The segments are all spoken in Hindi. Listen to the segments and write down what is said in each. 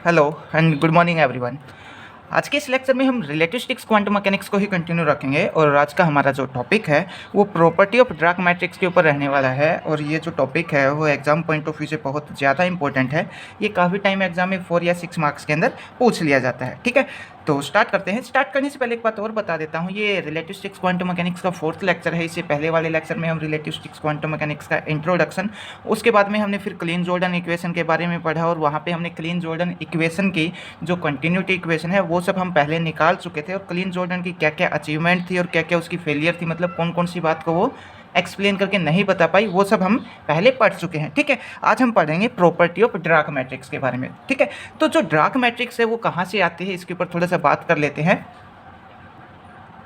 Hello and good morning everyone. आज के इस लेक्चर में हम रिलेटिविस्टिक्स क्वांटम मैकेनिक्स को ही कंटिन्यू रखेंगे और आज का हमारा जो टॉपिक है वो प्रॉपर्टी ऑफ ड्राक मैट्रिक्स के ऊपर रहने वाला है। और ये जो टॉपिक है वो एग्जाम पॉइंट ऑफ व्यू से बहुत ज़्यादा इंपॉर्टेंट है। ये काफ़ी टाइम एग्जाम में 4 या 6 मार्क्स के अंदर पूछ लिया जाता है। ठीक है, तो स्टार्ट करते हैं। स्टार्ट करने से पहले एक बात और बता देता हूँ, ये रिलेटिविस्टिक्स क्वांटम मैकेनिक्स का 4th लेक्चर है। इससे पहले वाले लेक्चर में हम रिलेटिविस्टिक्स क्वांटम मैकेनिक्स का इंट्रोडक्शन, उसके बाद में हमने फिर क्लीन जॉर्डन इक्वेशन के बारे में पढ़ा और वहाँ पे हमने क्लीन जॉर्डन इक्वेशन की जो कंटिन्यूटी इक्वेशन है वो सब हम पहले निकाल चुके थे। और क्लीन जॉर्डन की क्या क्या अचीवमेंट थी और क्या क्या उसकी फेलियर थी, मतलब कौन कौन सी बात को वो एक्सप्लेन करके नहीं बता पाई, वो सब हम पहले पढ़ चुके हैं। ठीक है, आज हम पढ़ेंगे प्रॉपर्टी ऑफ ड्राक मैट्रिक्स के बारे में। ठीक है, तो जो ड्राक मैट्रिक्स है वो कहाँ से आती है इसके ऊपर थोड़ा सा बात कर लेते हैं।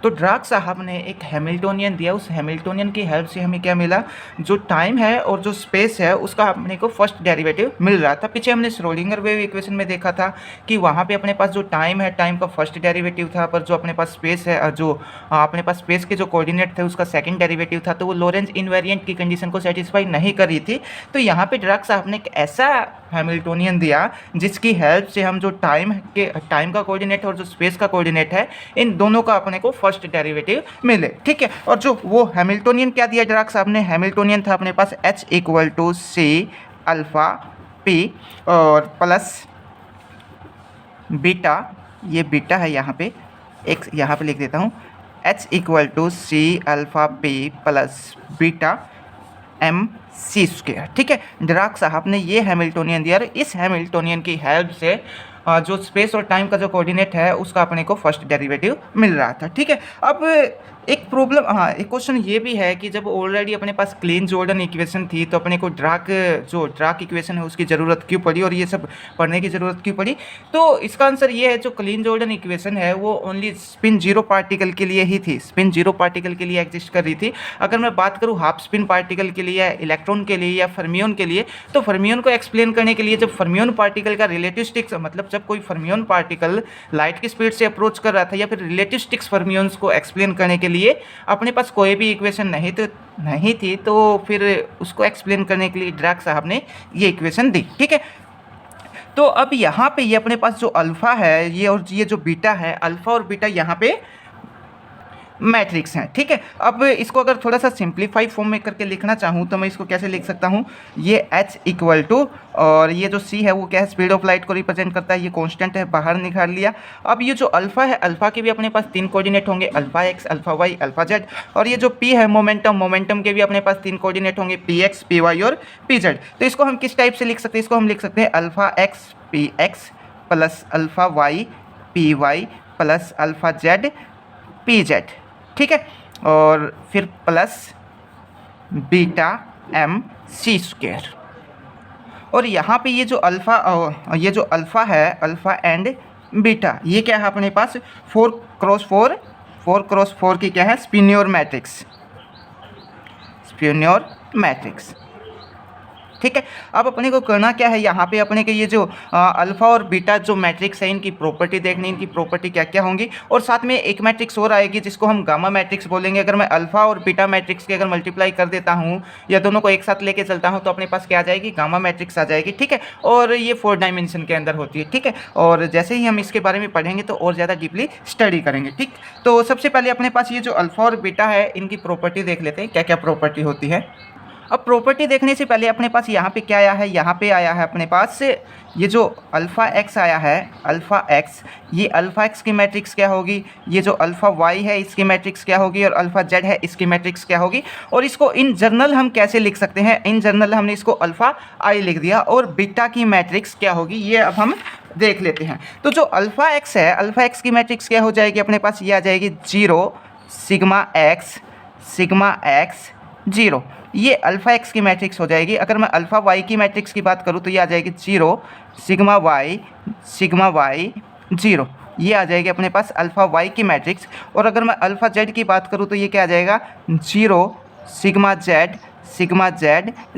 तो ड्राक साहब ने एक हैमिल्टोनियन दिया, उस हैमिल्टोनियन की हेल्प से हमें क्या मिला, जो टाइम है और जो स्पेस है उसका अपने को फर्स्ट डेरिवेटिव मिल रहा था। पीछे हमने श्रोडिंगर वेव इक्वेशन में देखा था कि वहाँ पे अपने पास जो टाइम है, टाइम का फर्स्ट डेरिवेटिव था, पर जो अपने पास स्पेस है, जो अपने पास स्पेस के जो कोऑर्डिनेट थे उसका सेकंड डेरिवेटिव था, तो वो लॉरेंज इनवेरिएंट की कंडीशन को सेटिस्फाई नहीं कर रही थी। तो यहाँ पे ड्राक साहब ने एक ऐसा हैमिल्टोनियन दिया जिसकी हेल्प से हम जो टाइम का कोऑर्डिनेट और जो स्पेस का कोऑर्डिनेट है, इन दोनों का अपने को फर्स्ट डेरिवेटिव मिले। ठीक है, और जो वो हैमिल्टोनियन क्या दिया ड्राक साहब ने, हैमिल्टोनियन था अपने पास H = C अल्फा पी और प्लस बीटा, ये बीटा है यहाँ पे, एक यहाँ पे लिख देता हूँ, H = C alpha P plus beta MC²। ठीक है, ड्राक साहब ने ये हैमिल्टोनियन दिया और इस हैमिल्टोनियन की हेल्प से जो स्पेस और टाइम का जो कोऑर्डिनेट है उसका अपने को फर्स्ट डेरिवेटिव मिल रहा था। ठीक है, अब एक प्रॉब्लम, हाँ एक क्वेश्चन ये भी है कि जब ऑलरेडी अपने पास क्लीन जॉर्डन इक्वेशन थी तो अपने को ड्राक इक्वेशन है उसकी ज़रूरत क्यों पड़ी और ये सब पढ़ने की ज़रूरत क्यों पड़ी। तो इसका आंसर ये है, जो क्लीन जॉर्डन इक्वेशन है वो ओनली स्पिन जीरो पार्टिकल के लिए ही थी, स्पिन जीरो पार्टिकल के लिए एग्जिस्ट कर रही थी। अगर मैं बात करूँ हाफ स्पिन पार्टिकल के लिए, इलेक्ट्रॉन के लिए या फर्मियन के लिए, तो फर्मियन को एक्सप्लेन करने के लिए जब फर्मियन पार्टिकल का रिलेटिविस्टिक्स, मतलब जब कोई फर्मियन पार्टिकल लाइट की स्पीड से अप्रोच कर रहा था या फिर रिलेटिविस्टिक्स फर्मियंस को एक्सप्लेन करने के लिए अपने पास कोई भी इक्वेशन नहीं थी, तो फिर उसको एक्सप्लेन करने के लिए ड्राक साहब ने ये इक्वेशन दी। ठीक है, तो अब यहाँ पे ये अपने पास जो अल्फ़ा है ये और ये जो बीटा है, अल्फ़ा और बीटा यहाँ पे मैट्रिक्स हैं। ठीक है, अब इसको अगर थोड़ा सा सिंप्लीफाई फॉर्म में करके लिखना चाहूँ तो मैं इसको कैसे लिख सकता हूँ, ये H = और ये जो C है वो क्या है, स्पीड ऑफ लाइट को रिप्रेजेंट करता है, ये कांस्टेंट है, बाहर निकाल लिया। अब ये जो अल्फ़ा है, अल्फ़ा के भी अपने पास 3 कोऑर्डिनेट होंगे, alpha x, alpha y, alpha z। और ये जो P है मोमेंटम के भी अपने पास 3 कोऑर्डिनेट होंगे, Px, Py और Pz। तो इसको हम किस टाइप से लिख सकते हैं, इसको हम लिख सकते हैं alpha x Px plus alpha y Py plus alpha z Pz। ठीक है, और फिर प्लस बीटा MC²। और यहाँ पे ये जो अल्फ़ा है, अल्फ़ा एंड बीटा, ये क्या है अपने पास 4x4 की क्या है, स्पिन्योर मैट्रिक्स। ठीक है, अब अपने को करना क्या है, यहाँ पे अपने के ये जो अल्फ़ा और बीटा जो मैट्रिक्स है इनकी प्रॉपर्टी देखनी, इनकी प्रॉपर्टी क्या क्या होंगी। और साथ में एक मैट्रिक्स और आएगी जिसको हम गामा मैट्रिक्स बोलेंगे। अगर मैं अल्फ़ा और बीटा मैट्रिक्स की अगर मल्टीप्लाई कर देता हूँ या दोनों को एक साथ लेके चलता हूँ तो अपने पास क्या आ जाएगी, गामा मैट्रिक्स आ जाएगी। ठीक है, और ये 4 डायमेंशन के अंदर होती है। ठीक है, और जैसे ही हम इसके बारे में पढ़ेंगे तो और ज़्यादा डीपली स्टडी करेंगे। ठीक, तो सबसे पहले अपने पास ये जो अल्फ़ा और बीटा है इनकी प्रॉपर्टी देख लेते हैं, क्या क्या प्रॉपर्टी होती है। अब प्रॉपर्टी देखने से पहले अपने पास यहाँ पे क्या आया है, यहाँ पे आया है अपने पास ये जो अल्फ़ा x आया है, अल्फ़ा x, ये अल्फ़ा x की मैट्रिक्स क्या होगी, ये जो अल्फ़ा y है इसकी मैट्रिक्स क्या होगी, और अल्फ़ा z है इसकी मैट्रिक्स क्या होगी। और इसको इन जनरल हम कैसे लिख सकते हैं, इन जनरल हमने इसको अल्फ़ा I लिख दिया। और बीटा की मैट्रिक्स क्या होगी ये अब हम देख लेते हैं। तो जो अल्फ़ा x है, अल्फ़ा x की मैट्रिक्स क्या हो जाएगी अपने पास, ये आ जाएगी 0 सिग्मा x 0, ये अल्फ़ा x की मैट्रिक्स हो जाएगी। अगर मैं अल्फ़ा y की मैट्रिक्स की बात करूँ तो ये आ जाएगी 0 सिग्मा y 0, ये आ जाएगी अपने पास अल्फ़ा y की मैट्रिक्स। और अगर मैं अल्फ़ा z की बात करूँ तो ये क्या आ जाएगा, 0 सिग्मा z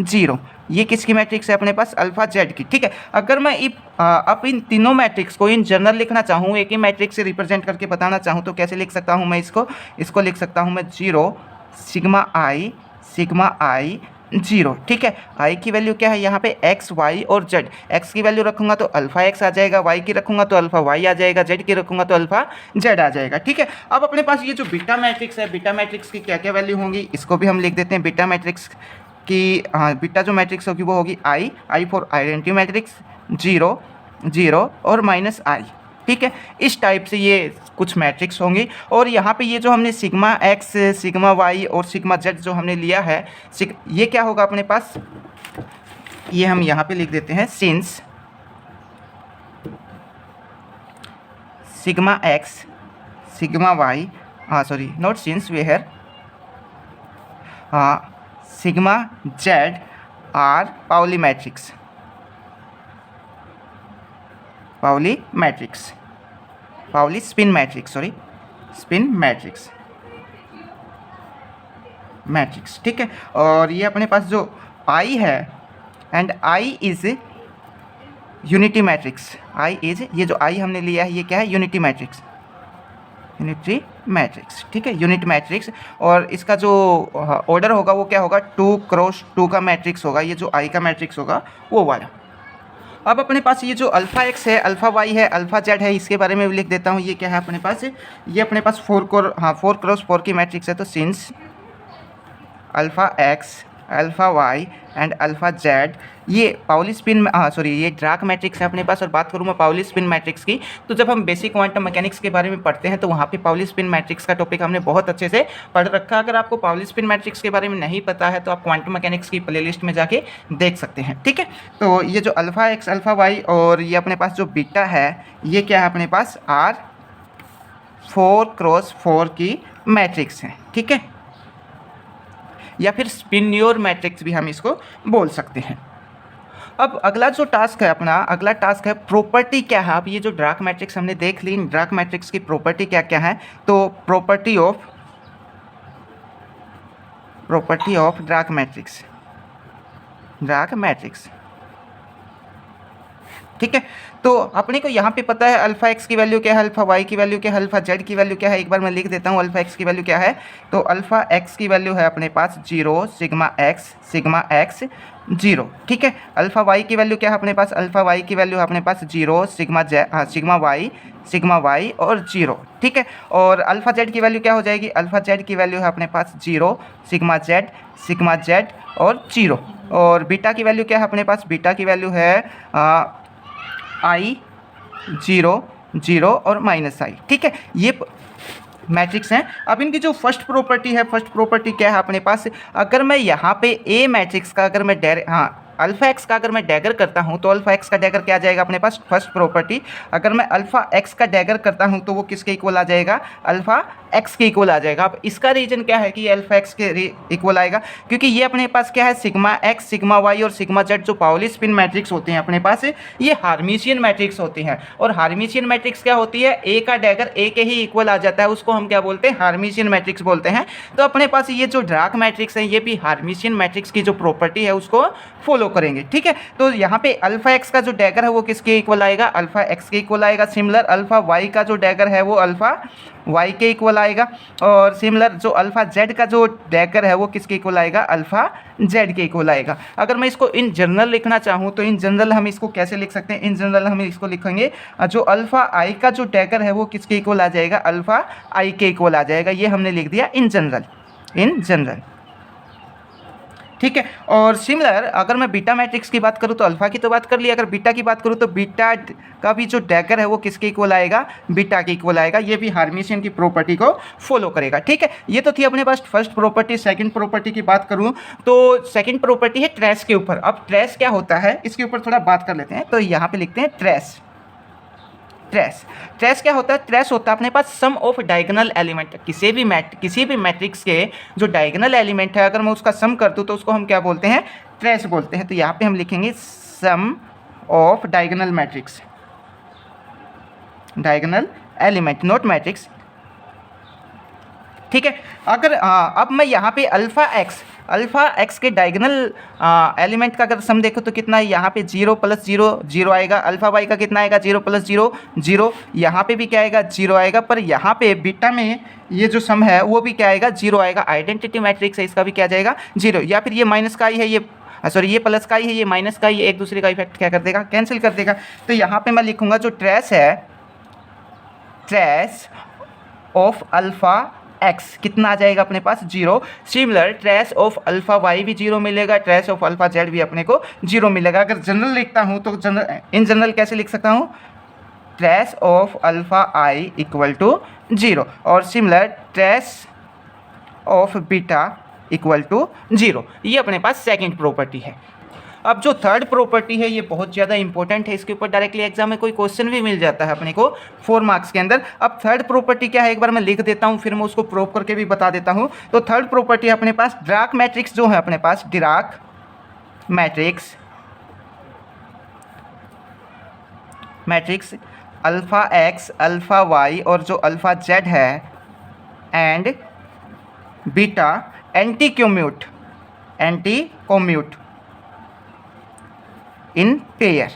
0, ये किसकी मैट्रिक्स है अपने पास, अल्फ़ा z की। ठीक है, अगर मैं अब इन तीनों मैट्रिक्स को इन जनरल लिखना चाहूँ, एक ही मैट्रिक्स से रिप्रेजेंट करके बताना चाहूँ तो कैसे लिख सकता हूँ मैं इसको लिख सकता हूँ मैं 0 सिग्मा i जीरो। ठीक है, आई की वैल्यू क्या है यहाँ पे एक्स वाई और जेड। एक्स की वैल्यू रखूंगा तो अल्फा एक्स आ जाएगा, वाई की रखूंगा तो अल्फा वाई आ जाएगा, जेड की रखूंगा तो अल्फा जेड आ जाएगा। ठीक है, अब अपने पास ये जो बीटा मैट्रिक्स है, बीटा मैट्रिक्स की क्या क्या वैल्यू होंगी इसको भी हम लिख देते हैं। बीटा मैट्रिक्स की बीटा जो मैट्रिक्स होगी वो होगी I for identity matrix, zero zero और माइनस आई। ठीक है, इस टाइप से ये कुछ मैट्रिक्स होंगी। और यहाँ पे ये जो हमने सिग्मा एक्स, सिग्मा वाई और सिग्मा जेड जो हमने लिया है, ये क्या होगा अपने पास, ये हम यहाँ पे लिख देते हैं since sigma X, sigma Y, sorry not since way here, sigma Z are Pauli matrix, Pauli matrix, Pauli spin matrix, sorry spin matrix, matrix. ठीक है, और ये अपने पास जो आई है, and I is unity matrix, I is, ये जो आई हमने लिया है ये क्या है, यूनिटी मैट्रिक्स, यूनिटी मैट्रिक्स। ठीक है, यूनिट मैट्रिक्स। और इसका जो ऑर्डर होगा वो क्या होगा, 2 क्रॉस 2 का मैट्रिक्स होगा, ये जो आई का मैट्रिक्स होगा वो वाला। अब अपने पास ये जो अल्फ़ा एक्स है, अल्फ़ा वाई है, अल्फ़ा जेड है, इसके बारे में भी लिख देता हूँ। ये क्या है अपने पास, ये अपने पास 4 क्रॉस 4 की मैट्रिक्स है। तो since alpha X, alpha Y and alpha Z, ये पाउली स्पिन, सॉरी ये ड्राक मैट्रिक्स है अपने पास। और बात करूँ मैं पाउली स्पिन मैट्रिक्स की, तो जब हम बेसिक क्वांटम मैकेनिक्स के बारे में पढ़ते हैं तो वहाँ पे पाउली स्पिन मैट्रिक्स का टॉपिक हमने बहुत अच्छे से पढ़ रखा। अगर आपको पाउली स्पिन मैट्रिक्स के बारे में नहीं पता है तो आप क्वांटम मैकेनिक्स की प्लेलिस्ट में जाके देख सकते हैं। ठीक है, तो ये जो अल्फ़ा एक्स, अल्फ़ा वाई और ये अपने पास जो बीटा है, ये क्या है अपने पास, आर 4 क्रॉस 4 की मैट्रिक्स है। ठीक है, या फिर स्पिन्योर मैट्रिक्स भी हम इसको बोल सकते हैं। अब अगला जो टास्क है अपना, अगला टास्क है प्रॉपर्टी क्या है। अब ये जो ड्राक मैट्रिक्स हमने देख ली, ड्राक मैट्रिक्स की प्रॉपर्टी क्या क्या है, तो प्रॉपर्टी ऑफ ड्राक मैट्रिक्स, ड्राक मैट्रिक्स। ठीक है, तो अपने को यहाँ पे पता है अल्फ़ा एक्स की वैल्यू क्या है, अल्फ़ा वाई की वैल्यू क्या है, अल्फ़ा जेड की वैल्यू क्या है। एक बार मैं लिख देता हूँ अल्फ़ा एक्स की वैल्यू क्या है। तो अल्फ़ा एक्स की वैल्यू है अपने पास 0 सिग्मा एक्स 0। ठीक है, अल्फ़ा वाई की वैल्यू क्या है अपने पास, अल्फ़ा वाई की वैल्यू है अपने पास 0 सिग्मा वाई और 0। ठीक है, और अल्फ़ा जेड की वैल्यू क्या हो जाएगी, अल्फ़ा जेड की वैल्यू है अपने पास 0 सिग्मा जेड और 0। और बीटा की वैल्यू क्या है अपने पास, बीटा की वैल्यू है आई 0 और माइनस आई। ठीक है, ये मैट्रिक्स हैं। अब इनकी जो फर्स्ट प्रॉपर्टी है, फर्स्ट प्रॉपर्टी क्या है अपने पास, अगर मैं यहाँ पे ए मैट्रिक्स का अगर मैं अल्फ़ा एक्स का अगर मैं डैगर करता हूँ तो अल्फ़ा एक्स का डैगर क्या आ जाएगा अपने पास, फर्स्ट प्रॉपर्टी। अगर मैं अल्फ़ा एक्स का डैगर करता हूँ तो वो किसके इक्वल आ जाएगा, अल्फ़ा एक्स के इक्वल आ जाएगा। अब इसका रीजन क्या है कि अल्फ़ा एक्स के इक्वल आएगा, क्योंकि ये अपने पास क्या है, सिग्मा एक्स, सिग्मा वाई और सिग्मा जेड जो पाउली स्पिन मैट्रिक्स होते हैं अपने पास, ये हार्मिशियन मैट्रिक्स होती हैं। और हार्मिशियन मैट्रिक्स क्या होती है, ए का डैगर ए के ही इक्वल आ जाता है, उसको हम क्या बोलते हैं, हार्मिशियन मैट्रिक्स बोलते हैं। तो अपने पास ये जो ड्राक मैट्रिक्स है, ये भी हार्मिशियन मैट्रिक्स की जो प्रॉपर्टी है उसको फॉलो करेंगे। ठीक है, तो यहाँ पे अल्फ़ा एक्स का जो डैगर है वो किसके इक्वल आएगा, अल्फ़ा एक्स के इक्वल आएगा। सिमिलर अल्फ़ा वाई का जो डैगर है वो अल्फ़ा वाई के इक्वल आएगा। और सिमिलर जो अल्फ़ा जेड का जो डैगर है वो किसके इक्वल आएगा, अल्फ़ा जेड के इक्वल आएगा। अगर मैं इसको इन जनरल लिखना चाहूँ तो इन जनरल हम इसको कैसे लिख सकते हैं, इन जनरल हम इसको लिखेंगे जो अल्फ़ा आई का जो डैगर है वो किसके इक्वल आ जाएगा, अल्फ़ा आई के इक्वल आ जाएगा। ये हमने लिख दिया इन जनरल। ठीक है, और सिमिलर अगर मैं बीटा मैट्रिक्स की बात करूँ तो अल्फ़ा की तो बात कर ली, अगर बीटा की बात करूँ तो बीटा का भी जो डैगर है वो किसके इक्वल आएगा, बीटा के इक्वल आएगा। ये भी हार्मिशियन की प्रॉपर्टी को फॉलो करेगा। ठीक है, ये तो थी अपने पास फर्स्ट प्रॉपर्टी। सेकंड प्रॉपर्टी की बात करूँ तो सेकंड प्रॉपर्टी है ट्रेस के ऊपर। अब ट्रेस क्या होता है इसके ऊपर थोड़ा बात कर लेते हैं। तो यहाँ पे लिखते हैं ट्रेस क्या होता है, ट्रेस होता है अपने पास सम ऑफ डायगोनल एलिमेंट। किसी भी मैट्रिक्स के जो डायगोनल एलिमेंट है अगर मैं उसका सम कर दूँ तो उसको हम क्या बोलते हैं, ट्रेस बोलते हैं। तो यहाँ पे हम लिखेंगे sum of diagonal matrix, diagonal element not matrix, ठीक है। अगर अब मैं यहाँ पे अल्फ़ा एक्स के डायगोनल एलिमेंट का अगर सम देखो तो कितना है, यहाँ पे 0 + 0 0 आएगा। अल्फ़ा वाई का कितना आएगा, 0 + 0 0। यहाँ पे भी क्या आएगा, 0 आएगा। पर यहाँ पे बीटा में ये जो सम है वो भी क्या आएगा, 0 आएगा। आइडेंटिटी मैट्रिक्स है, इसका भी क्या जाएगा, 0। या फिर ये माइनस का ही है, ये सॉरी ये प्लस का ही है, ये माइनस का ही, एक दूसरे का इफेक्ट क्या कर देगा, कैंसिल कर देगा। तो यहाँ पे मैं लिखूँगा जो ट्रेस है, ट्रेस ऑफ अल्फ़ा एक्स कितना आ जाएगा अपने पास, 0। Similar trace of alpha Y भी 0 मिलेगा, ट्रेस ऑफ अल्फ़ा जेड भी अपने को 0 मिलेगा। अगर जनरल लिखता हूँ तो इन जनरल कैसे लिख सकता हूँ, ट्रेस ऑफ अल्फ़ा आई = 0 और सिमिलर ट्रेस ऑफ बीटा = 0। ये अपने पास सेकेंड प्रॉपर्टी है। अब जो थर्ड प्रॉपर्टी है ये बहुत ज़्यादा इंपॉर्टेंट है, इसके ऊपर डायरेक्टली एग्जाम में कोई क्वेश्चन भी मिल जाता है अपने को 4 मार्क्स के अंदर। अब थर्ड प्रॉपर्टी क्या है, एक बार मैं लिख देता हूँ, फिर मैं उसको प्रूव करके भी बता देता हूँ। तो थर्ड प्रॉपर्टी है अपने पास डिराक मैट्रिक्स जो है अपने पास, Dirac matrix alpha X, alpha Y और जो अल्फ़ा जेड है and beta anti commute in pair.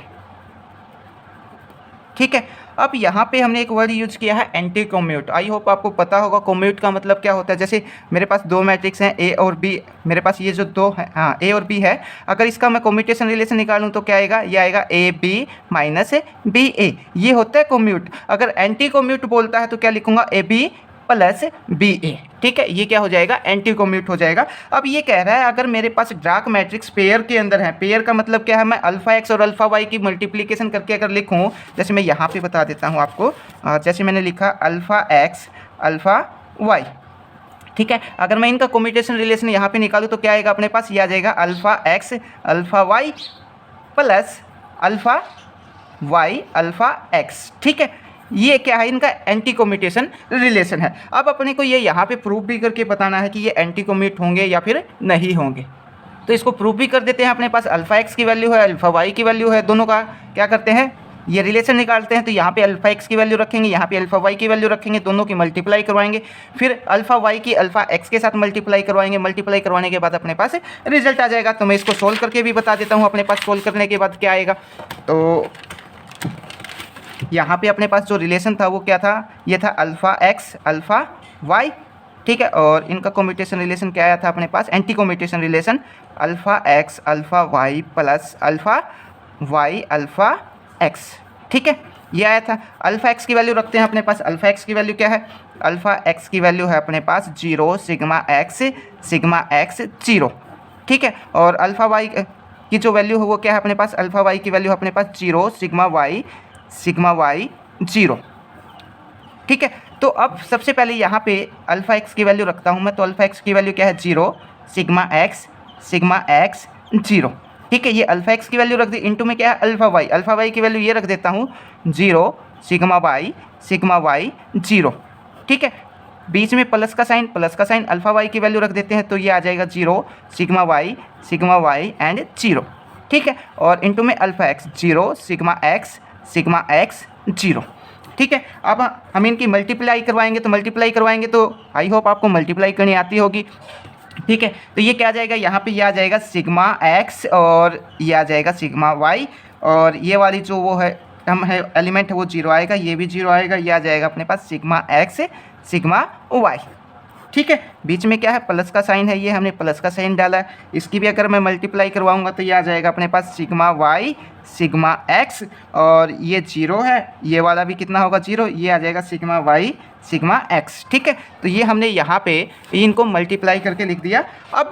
ठीक है। अब यहाँ पे हमने एक वर्ड यूज किया है एंटी कोम्यूट। आई होप आपको पता होगा कोम्यूट का मतलब क्या होता है। जैसे मेरे पास दो मैट्रिक्स हैं ए और बी, मेरे पास ये जो दो है, हाँ ए और बी है, अगर इसका मैं कोम्यूटेशन रिलेशन निकालूं तो क्या आएगा, ये आएगा ए बी माइनस बी ए, ये होता है कोम्यूट। अगर एंटी कोम्यूट बोलता है तो क्या लिखूंगा, ए बी प्लस बी ए। ठीक है, ये क्या हो जाएगा, एंटी कोम्यूट हो जाएगा। अब ये कह रहा है अगर मेरे पास डिराक मैट्रिक्स पेयर के अंदर है, पेयर का मतलब क्या है, मैं अल्फ़ा एक्स और अल्फ़ा वाई की मल्टीप्लिकेशन करके अगर लिखूं, जैसे मैं यहाँ पे बता देता हूँ आपको, जैसे मैंने लिखा अल्फ़ा एक्स अल्फ़ा वाई। ठीक है, अगर मैं इनका कोम्यूटेशन रिलेशन यहाँ पे निकालूँ तो क्या आएगा अपने पास, ये आ जाएगा alpha X alpha Y plus alpha Y alpha X. ठीक है, ये क्या है, इनका एंटी कोम्यूटेशन रिलेशन है। अब अपने को ये यहाँ पे प्रूफ भी करके बताना है कि ये एंटी कोम्यूट होंगे या फिर नहीं होंगे। तो इसको प्रूफ भी कर देते हैं। अपने पास अल्फ़ा एक्स की वैल्यू है, अल्फ़ा वाई की वैल्यू है, दोनों का क्या करते हैं, ये रिलेशन निकालते हैं। तो यहाँ पे अल्फ़ा एक्स की वैल्यू रखेंगे, यहाँ पे अल्फ़ा वाई की वैल्यू रखेंगे, दोनों की मल्टीप्लाई करवाएंगे, फिर अल्फ़ा वाई की अल्फ़ा एक्स के साथ मल्टीप्लाई करवाएंगे। मल्टीप्लाई करवाने के बाद अपने पास रिजल्ट आ जाएगा। तो मैं इसको सोल्व करके भी बता देता हूँ, अपने पास सोल्व करने के बाद क्या आएगा। तो यहाँ पे अपने पास जो रिलेशन था वो क्या था, ये था अल्फ़ा एक्स अल्फ़ा वाई। ठीक है, और इनका कोम्यूटेशन रिलेशन क्या आया था अपने पास, anti commutation relation alpha X alpha Y plus alpha Y alpha X. ठीक है, ये आया था। अल्फ़ा एक्स की वैल्यू रखते हैं अपने पास। अल्फ़ा एक्स की वैल्यू क्या है, अल्फ़ा एक्स की वैल्यू है अपने पास 0 सिग्मा एक्स 0। ठीक है, और अल्फ़ा वाई की जो वैल्यू है वो क्या है अपने पास, अल्फ़ा वाई की वैल्यू है अपने पास 0 सिग्मा वाई 0। ठीक है, तो अब सबसे पहले यहाँ पे अल्फ़ा एक्स की वैल्यू रखता हूँ मैं। तो अल्फ़ा एक्स की वैल्यू क्या है, 0 सिग्मा एक्स 0। ठीक है, ये अल्फ़ा एक्स की वैल्यू रख दी। इंटू में क्या है, अल्फ़ा वाई की वैल्यू ये रख देता हूँ 0 सिग्मा वाई 0। ठीक है, बीच में प्लस का साइन अल्फ़ा वाई की वैल्यू रख देते हैं, तो ये आ जाएगा 0 सिग्मा वाई एंड 0। ठीक है, और इंटू में अल्फ़ा एक्स 0 सिग्मा एक्स 0। ठीक है, अब हम इनकी मल्टीप्लाई करवाएंगे तो आई होप आपको मल्टीप्लाई करनी आती होगी। ठीक है, तो ये क्या आ जाएगा, यहाँ पे ये आ जाएगा सिग्मा एक्स और ये आ जाएगा सिग्मा वाई, और ये वाली जो वो है टर्म है एलिमेंट है वो 0 आएगा, ये भी 0 आएगा, ये आ जाएगा अपने पास सिग्मा एक्स सिग्मा वाई। ठीक है, बीच में क्या है, प्लस का साइन है, ये हमने प्लस का साइन डाला है। इसकी भी अगर मैं मल्टीप्लाई करवाऊंगा तो ये आ जाएगा अपने पास सिग्मा वाई सिग्मा एक्स, और ये 0 है, ये वाला भी कितना होगा 0, ये आ जाएगा सिग्मा वाई सिग्मा एक्स। ठीक है, तो ये हमने यहाँ पे इनको मल्टीप्लाई करके लिख दिया। अब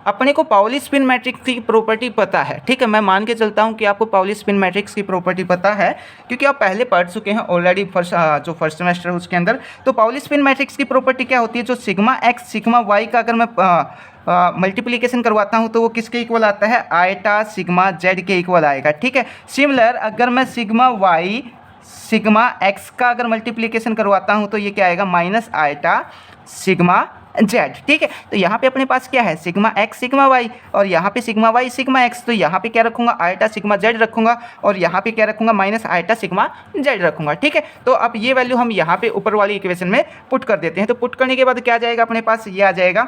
अपने को पाउली स्पिन मैट्रिक्स की प्रॉपर्टी पता है। ठीक है, मैं मान के चलता हूँ कि आपको पाउली स्पिन मैट्रिक्स की प्रॉपर्टी पता है, क्योंकि आप पहले पढ़ चुके हैं ऑलरेडी जो फर्स्ट सेमेस्टर है उसके अंदर। तो पाउली स्पिन मैट्रिक्स की प्रॉपर्टी क्या होती है, जो सिग्मा एक्स सिग्मा वाई का अगर मैं मल्टीप्लिकेशन करवाता हूँ तो वो किसके इक्वल आता है, आयटा सिग्मा जेड के इक्वल आएगा। ठीक है, सिमिलर अगर मैं सिग्मा वाई सिग्मा एक्स का अगर मल्टीप्लिकेशन करवाता हूँ तो ये क्या आएगा, माइनस आयटा सिग्मा जेड, ठीक है। तो यहाँ पे अपने पास क्या है, सिग्मा एक्स सिग्मा वाई, और यहाँ पे सिग्मा वाई सिग्मा एक्स। तो यहाँ पे क्या रखूँगा, आयटा सिग्मा जेड रखूँगा, और यहाँ पे क्या रखूँगा, माइनस आयटा सिग्मा जेड रखूँगा, ठीक है। तो अब ये वैल्यू हम यहाँ पे ऊपर वाली इक्वेशन में पुट कर देते हैं। तो पुट करने के बाद क्या आ जाएगा अपने पास, ये आ जाएगा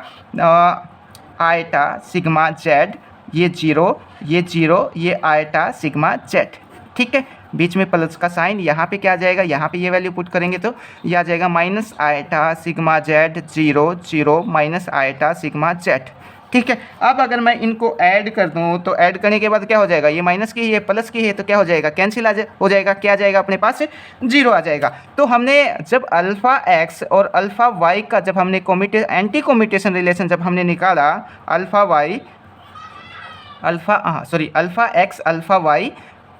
आयटा सिग्मा जेड, ये जीरो, ये आयटा सिग्मा जेड, ठीक है। बीच में प्लस का साइन, यहाँ पे क्या आ जाएगा, यहाँ पे ये वैल्यू पुट करेंगे तो ये आ जाएगा minus eta sigma Z 0 minus eta sigma Z, ठीक है। अब अगर मैं इनको ऐड कर दूँ तो ऐड करने के बाद क्या हो जाएगा, ये माइनस की है प्लस की है तो क्या हो जाएगा, कैंसिल हो जाएगा, क्या आ जाएगा अपने पास, 0 आ जाएगा। तो हमने जब अल्फ़ा एक्स और अल्फ़ा वाई का जब हमने एंटी कम्यूटेशन रिलेशन जब हमने निकाला, alpha X alpha Y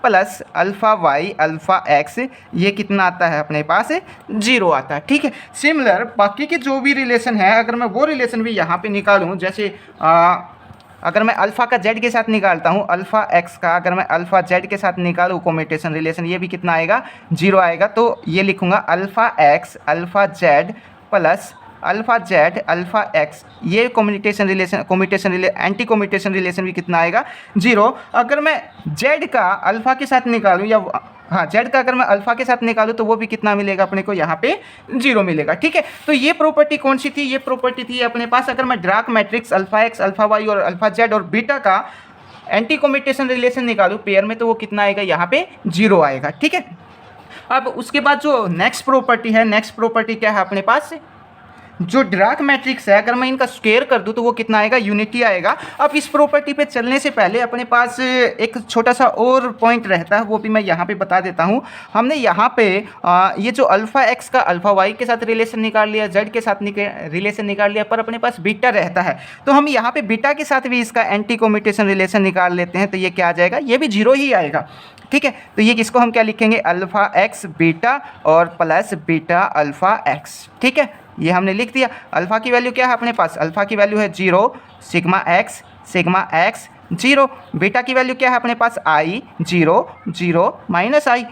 plus alpha Y alpha X, ये कितना आता है अपने पास, 0 आता है, ठीक है। सिमिलर बाकी के जो भी रिलेशन है, अगर मैं वो रिलेशन भी यहाँ पे निकालूँ, जैसे अगर मैं अल्फ़ा का जेड के साथ निकालता हूँ, अल्फ़ा एक्स का अगर मैं अल्फ़ा जेड के साथ निकालूँ कम्यूटेशन रिलेशन, ये भी कितना आएगा, 0 आएगा। तो ये लिखूँगा alpha X alpha Z plus alpha Z alpha X, ये commutation relation anti commutation relation भी कितना आएगा, 0। अगर मैं जेड का अल्फ़ा के साथ निकालूँ, या हाँ जेड का अगर मैं अल्फ़ा के साथ निकालूँ तो वो भी कितना मिलेगा अपने को, यहाँ पे 0 मिलेगा, ठीक है। तो ये प्रॉपर्टी कौन सी थी, ये प्रॉपर्टी थी अपने पास, अगर मैं Dirac matrix alpha X alpha Y और अल्फ़ा जेड और बीटा का एंटी कम्यूटेशन रिलेशन निकालूँ पेयर में, तो वो कितना आएगा, यहाँ पे 0 आएगा, ठीक है। अब उसके बाद जो नेक्स्ट प्रॉपर्टी है, नेक्स्ट प्रॉपर्टी क्या है अपने पास, जो डार्क मैट्रिक्स है अगर मैं इनका स्क्वायर कर दूं तो वो कितना आएगा, यूनिटी आएगा। अब इस प्रॉपर्टी पे चलने से पहले अपने पास एक छोटा सा और पॉइंट रहता है, वो भी मैं यहाँ पे बता देता हूँ। हमने यहाँ पे ये जो अल्फ़ा एक्स का अल्फ़ा वाई के साथ रिलेशन निकाल लिया, जेड के साथ रिलेशन निकाल लिया, पर अपने पास बीटा रहता है, तो हम यहाँ पे बीटा के साथ भी इसका एंटी कम्यूटेशन रिलेशन निकाल लेते हैं। तो ये क्या आ जाएगा, ये भी 0 ही आएगा, ठीक है। तो ये किसको हम क्या लिखेंगे, अल्फ़ा एक्स बीटा और प्लस बीटा अल्फ़ा एक्स, ठीक है। ये हमने लिख दिया। अल्फ़ा की वैल्यू क्या है अपने पास, अल्फ़ा की वैल्यू है 0 सिग्मा एक्स 0, बीटा की वैल्यू क्या है अपने पास, आई 0 माइनस आई,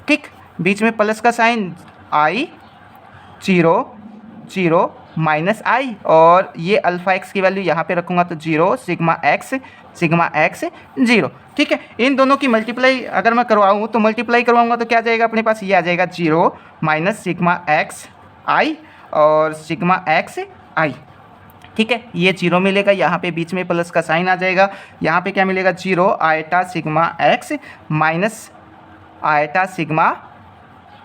ठीक, बीच में प्लस का साइन, आई 0 माइनस आई, और ये अल्फ़ा एक्स की वैल्यू यहाँ पे रखूँगा तो 0 सिग्मा एक्स 0, ठीक है। इन दोनों की मल्टीप्लाई अगर मैं करवाऊँ तो मल्टीप्लाई करवाऊँगा तो क्या आ जाएगा अपने पास, ये आ जाएगा 0 माइनस सिग्मा एक्स आई और सिग्मा एक्स आई, ठीक है। ये 0 मिलेगा, यहाँ पे बीच में प्लस का साइन आ जाएगा, यहाँ पे क्या मिलेगा, 0 eta sigma x minus eta sigma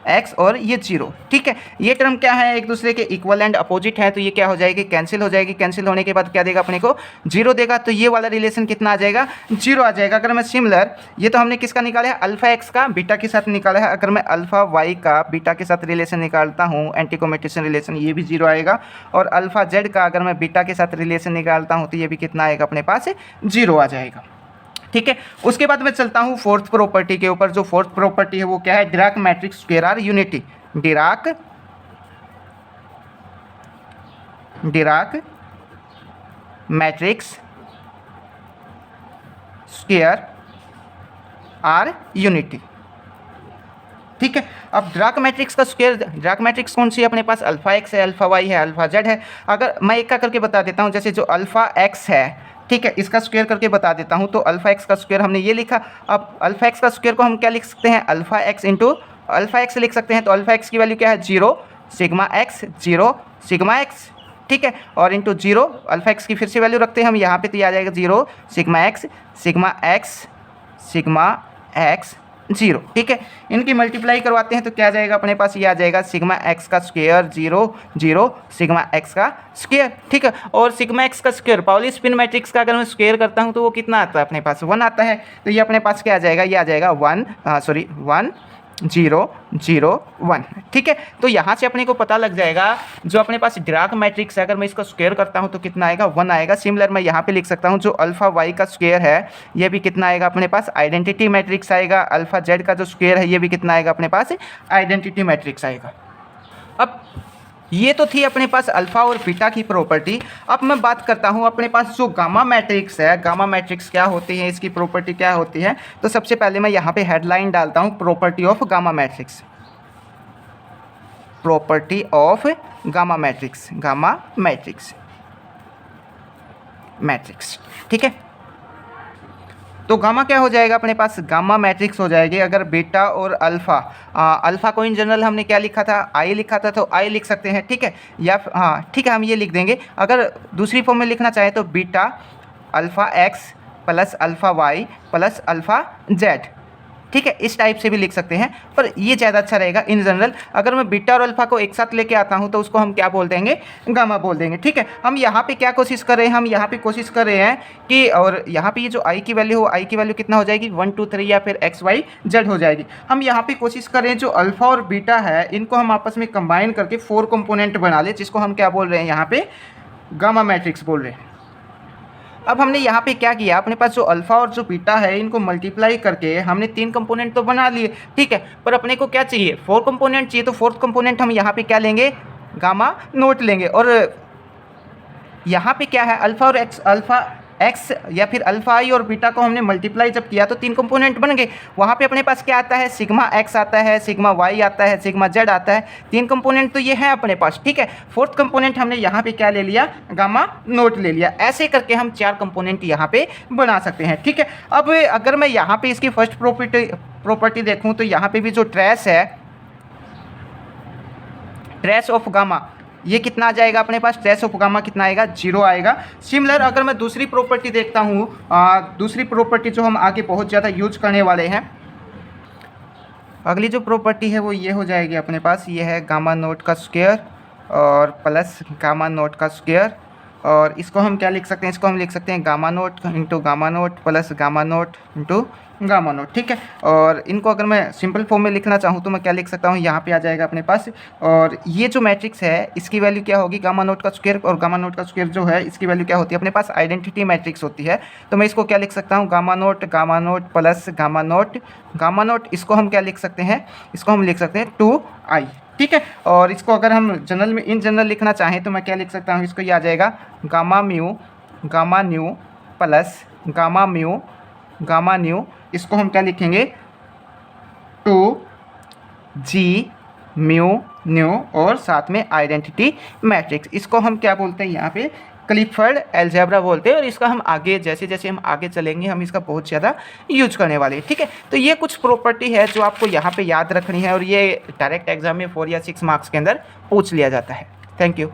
x और ये 0, ठीक है। ये टर्म क्या है, एक दूसरे के इक्वल एंड अपोजिट है, तो ये क्या हो जाएगी, कैंसिल हो जाएगी। कैंसिल होने के बाद क्या देगा अपने को, 0 देगा। तो ये वाला रिलेशन कितना आ जाएगा, 0 आ जाएगा। अगर मैं सिमिलर, ये तो हमने किसका निकाला है, अल्फ़ा एक्स का बीटा के साथ निकाला है, अगर मैं अल्फ़ा वाई का बीटा के साथ रिलेशन निकालता हूँ एंटी कम्यूटेशन रिलेशन, ये भी 0 आएगा। और अल्फ़ा जेड का अगर मैं बीटा के साथ रिलेशन निकालता हूँ तो ये भी कितना आएगा अपने पास, 0 आ जाएगा, ठीक है। उसके बाद मैं चलता हूँ फोर्थ प्रॉपर्टी के ऊपर। जो फोर्थ प्रॉपर्टी है वो क्या है, Dirac matrix square are unity, Dirac matrix square are unity, ठीक है। अब डार्क मैट्रिक्स का स्क्वायर, डार्क मैट्रिक्स कौन सी है अपने पास, अल्फ़ा एक्स है अल्फ़ा वाई है अल्फ़ा जेड है। अगर मैं एक का करके बता देता हूँ, जैसे जो अल्फ़ा एक्स है, ठीक है, इसका स्क्वायर करके बता देता हूँ। तो अल्फ़ा एक्स का स्क्वायर हमने ये लिखा। अब अल्फ़ा एक्स का स्क्वायर को हम क्या लिख सकते हैं, alpha x into alpha x लिख सकते हैं। तो अल्फ़ा एक्स की वैल्यू क्या है, 0 सिग्मा एक्स 0 सिग्मा एक्स, ठीक है, और इंटू 0 अल्फ़ा एक्स की फिर से वैल्यू रखते हैं हम यहाँ पे, तो ये आ जाएगा 0 सिग्मा एक्स 0, ठीक है। इनकी मल्टीप्लाई करवाते हैं तो क्या आ जाएगा अपने पास, ये आ जाएगा सिग्मा एक्स का स्क्वायर 0 सिग्मा एक्स का स्क्वायर, ठीक है। और सिग्मा एक्स का स्क्वायर पाउली स्पिन मैट्रिक्स का अगर मैं स्क्वायर करता हूँ तो वो कितना आता है अपने पास, 1 आता है। तो ये अपने पास क्या आ जाएगा, ये आ जाएगा 1 0 0 1, ठीक है। तो यहाँ से अपने को पता लग जाएगा जो अपने पास डार्क मैट्रिक्स है, अगर मैं इसका स्क्वायर करता हूँ तो कितना आएगा, 1 आएगा। सिमिलर मैं यहाँ पे लिख सकता हूँ जो अल्फ़ा वाई का स्क्वायर है ये भी कितना आएगा अपने पास, आइडेंटिटी मैट्रिक्स आएगा। अल्फ़ा जेड का जो स्क्वायर है ये भी कितना आएगा अपने पास, आइडेंटिटी मैट्रिक्स आएगा। अब ये तो थी अपने पास अल्फ़ा और बीटा की प्रॉपर्टी। अब मैं बात करता हूँ अपने पास जो गामा मैट्रिक्स है, गामा मैट्रिक्स क्या होती है, इसकी प्रॉपर्टी क्या होती है। तो सबसे पहले मैं यहाँ पे हेडलाइन डालता हूँ, property of gamma matrix, property of gamma matrix, gamma matrix, ठीक है। तो गामा क्या हो जाएगा अपने पास, गामा मैट्रिक्स हो जाएगी अगर बीटा और अल्फ़ा, अल्फ़ा को इन जनरल हमने क्या लिखा था, आई लिखा था, तो आई लिख सकते हैं, ठीक है। या हाँ ठीक है, हम ये लिख देंगे। अगर दूसरी फॉर्म में लिखना चाहें तो beta alpha X plus alpha Y plus alpha Z, ठीक है, इस टाइप से भी लिख सकते हैं, पर ये ज़्यादा अच्छा रहेगा इन जनरल। अगर मैं बीटा और अल्फ़ा को एक साथ लेके आता हूँ तो उसको हम क्या बोल देंगे, गामा बोल देंगे, ठीक है। हम यहाँ पे क्या कोशिश कर रहे हैं, हम यहाँ पे कोशिश कर रहे हैं कि, और यहाँ पे ये जो आई की वैल्यू हो, आई की वैल्यू कितना हो जाएगी 1 2 3 या फिर एक्स वाई जेड हो जाएगी। हम यहाँ पे कोशिश कर रहे हैं जो अल्फ़ा और बीटा है इनको हम आपस में कंबाइन करके 4 कंपोनेंट बना ले, जिसको हम क्या बोल रहे हैं यहाँ पे, गामा मैट्रिक्स बोल रहे हैं। अब हमने यहाँ पे क्या किया, अपने पास जो अल्फ़ा और जो बीटा है इनको मल्टीप्लाई करके हमने 3 कंपोनेंट तो बना लिए, ठीक है, पर अपने को क्या चाहिए, 4 कंपोनेंट चाहिए। तो 4th कंपोनेंट हम यहाँ पे क्या लेंगे, गामा नोट लेंगे। और यहाँ पे क्या है, अल्फ़ा एक्स या फिर अल्फ़ा आई और बीटा को हमने मल्टीप्लाई जब किया तो 3 कंपोनेंट बन गए। वहाँ पे अपने पास क्या आता है, सिग्मा एक्स आता है, सिग्मा वाई आता है, सिग्मा जेड आता है, 3 कंपोनेंट तो ये है अपने पास, ठीक है। 4th कंपोनेंट हमने यहाँ पे क्या ले लिया, गामा नोट ले लिया। ऐसे करके हम 4 कंपोनेंट यहाँ पे बना सकते हैं, ठीक है। अब अगर मैं यहाँ पे इसकी फर्स्ट प्रॉपर्टी देखूँ तो यहाँ पे भी जो ट्रेस है, ट्रेस ऑफ गामा, ये कितना आ जाएगा अपने पास, ट्रेस ऑफ गामा कितना आएगा, 0 आएगा। सिमिलर अगर मैं दूसरी प्रॉपर्टी देखता हूँ, दूसरी प्रॉपर्टी जो हम आगे बहुत ज़्यादा यूज करने वाले हैं, अगली जो प्रॉपर्टी है वो ये हो जाएगी अपने पास, ये है गामा नोट का स्क्वायर और प्लस गामा नोट का स्क्वायर। और इसको हम क्या लिख सकते हैं, इसको हम लिख सकते हैं gamma note into gamma note plus gamma note into gamma note, ठीक है। और इनको अगर मैं सिंपल फॉर्म में लिखना चाहूँ तो मैं क्या लिख सकता हूँ, यहाँ पे आ जाएगा अपने पास। और ये जो मैट्रिक्स है इसकी वैल्यू क्या होगी, गामा नोट का स्क्वायर, और गामा नोट का स्क्वायर जो है इसकी वैल्यू क्या होती है अपने पास, आइडेंटिटी मैट्रिक्स होती है। तो मैं इसको क्या लिख सकता हूँ, gamma note plus gamma note, इसको हम क्या लिख सकते हैं, इसको हम लिख सकते हैं 2i, ठीक है। और इसको अगर हम जनरल में इन जनरल लिखना चाहें तो मैं क्या लिख सकता हूँ, इसको ये आ जाएगा gamma new plus gamma new, इसको हम क्या लिखेंगे 2g न्यू और साथ में आइडेंटिटी मैट्रिक्स। इसको हम क्या बोलते हैं यहाँ पे, क्लिफर्ड अलजेब्रा बोलते हैं। और इसका हम आगे जैसे जैसे हम आगे चलेंगे हम इसका बहुत ज़्यादा यूज करने वाले हैं, ठीक है। तो ये कुछ प्रॉपर्टी है जो आपको यहाँ पे याद रखनी है, और ये डायरेक्ट एग्जाम में 4 या 6 मार्क्स के अंदर पूछ लिया जाता है। Thank you.